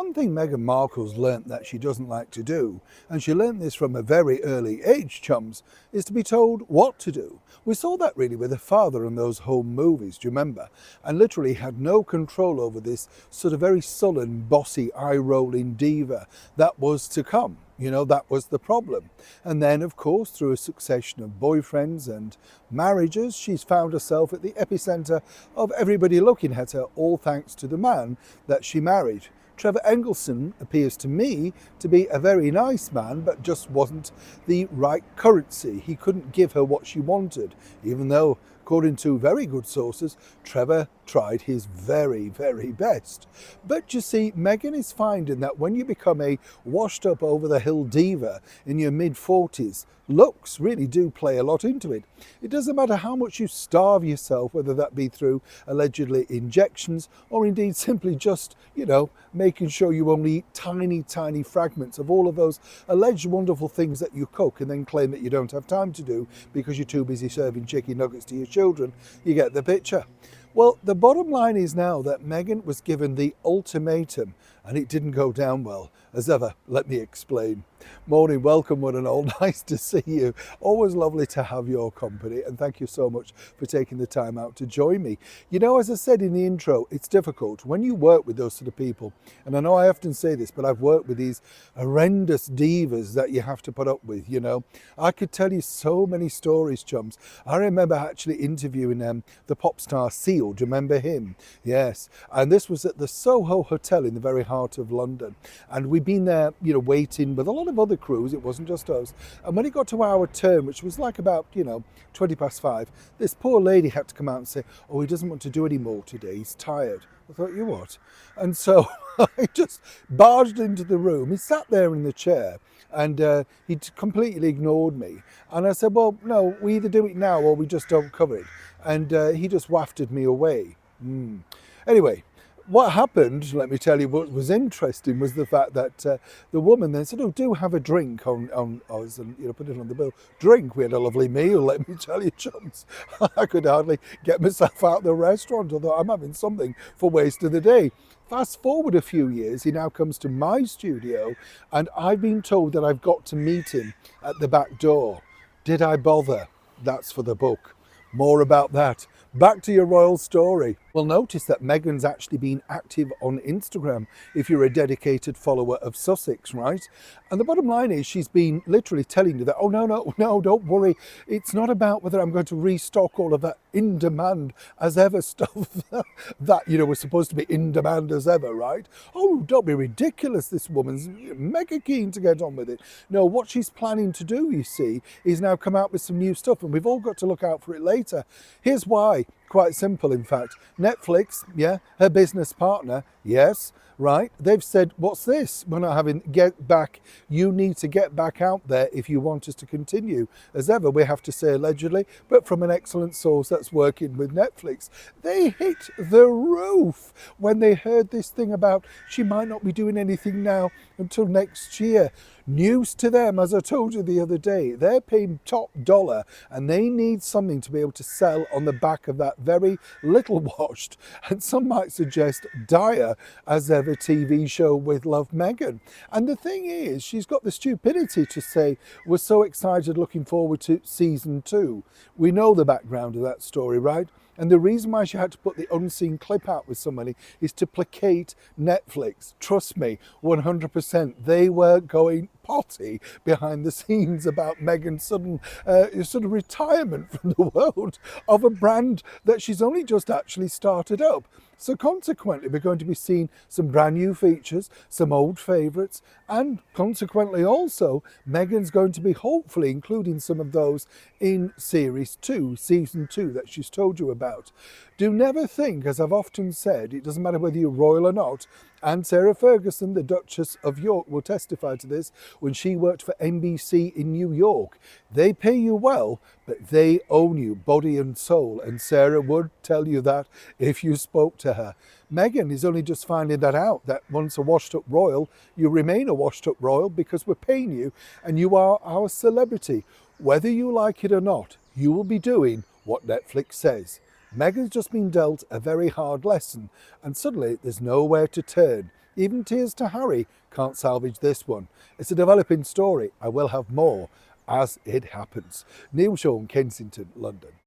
one thing Meghan Markle's learnt that she doesn't like to do, and she learnt this from a very early age, chums, is to be told what to do. We saw that really with her father in those home movies, do you remember? And literally had no control over this sort of very sullen, bossy, eye-rolling diva that was to come. You know, that was the problem. And then, of course, through a succession of boyfriends and marriages, she's found herself at the epicenter of everybody looking at her, all thanks to the man that she married. Trevor Engelson appears to me to be a very nice man, but just wasn't the right currency. He couldn't give her what she wanted, even though, according to very good sources, Trevor tried his very, very best. But you see, Meghan is finding that when you become a washed up over the hill diva in your mid-40s, looks really do play a lot into it. It doesn't matter how much you starve yourself, whether that be through allegedly injections or indeed simply just, you know, making sure you only eat tiny, tiny fragments of all of those alleged wonderful things that you cook and then claim that you don't have time to do because you're too busy serving chicken nuggets to your children. You get the picture. Well, the bottom line is now that Meghan was given the ultimatum and it didn't go down well. As ever, let me explain. Morning, welcome one and all, nice to see you. Always lovely to have your company and thank you so much for taking the time out to join me. You know, as I said in the intro, it's difficult when you work with those sort of people. And I know I often say this, but I've worked with these horrendous divas that you have to put up with, you know. I could tell you so many stories, chums. I remember actually interviewing the pop star Seal. Do you remember him? Yes. And this was at the Soho Hotel in the very heart of London. And we'd been there, you know, waiting with a lot of other crews. It wasn't just us. And when it got to our turn, which was like about, 20 past 5, this poor lady had to come out and say, oh, he doesn't want to do any more today. He's tired. I thought, you what? And so I just barged into the room. He sat there in the chair and he completely ignored me. And I said, well, no, we either do it now or we just don't cover it. And he just wafted me away. Anyway, what happened, let me tell you, what was interesting was the fact that the woman then said, oh, do have a drink on us and, put it on the bill. Drink, we had a lovely meal, let me tell you, chums. I could hardly get myself out of the restaurant, although I'm having something for waste of the day. Fast forward a few years, he now comes to my studio and I've been told that I've got to meet him at the back door. Did I bother? That's for the book. More about that. Back to your royal story. Well, notice that Meghan's actually been active on Instagram if you're a dedicated follower of Sussex, right? And the bottom line is she's been literally telling you that, oh, no, don't worry. It's not about whether I'm going to restock all of that in demand as ever stuff that, was supposed to be in demand as ever, right? Oh, don't be ridiculous. This woman's mega keen to get on with it. No, what she's planning to do, you see, is now come out with some new stuff and we've all got to look out for it later. Here's why. Quite simple, in fact. Netflix, yeah, her business partner, yes, right. They've said, what's this? We're not having get back. You need to get back out there if you want us to continue. As ever, we have to say allegedly, but from an excellent source that's working with Netflix. They hit the roof when they heard this thing about she might not be doing anything now until next year. News to them, as I told you the other day, they're paying top dollar and they need something to be able to sell on the back of that very little watched, and some might suggest dire as ever TV show with Love Meghan. And the thing is, she's got the stupidity to say, we're so excited looking forward to season 2. We know the background of that story, right? And the reason why she had to put the unseen clip out with somebody is to placate Netflix. Trust me, 100%. They were going potty behind the scenes about Meghan's sudden sort of retirement from the world of a brand that she's only just actually started up. So consequently, we're going to be seeing some brand new features, some old favourites, and consequently also, Meghan's going to be hopefully including some of those in series 2, season 2 that she's told you about. Do never think, as I've often said, it doesn't matter whether you're royal or not, and Sarah Ferguson, the Duchess of York, will testify to this when she worked for NBC in New York. They pay you well, but they own you, body and soul. And Sarah would tell you that if you spoke to her. Meghan is only just finding that out, that once a washed up royal, you remain a washed up royal because we're paying you and you are our celebrity. Whether you like it or not, you will be doing what Netflix says. Meghan's just been dealt a very hard lesson and suddenly there's nowhere to turn. Even Tears to Harry can't salvage this one. It's a developing story. I will have more as it happens. Neil Shaw, Kensington, London.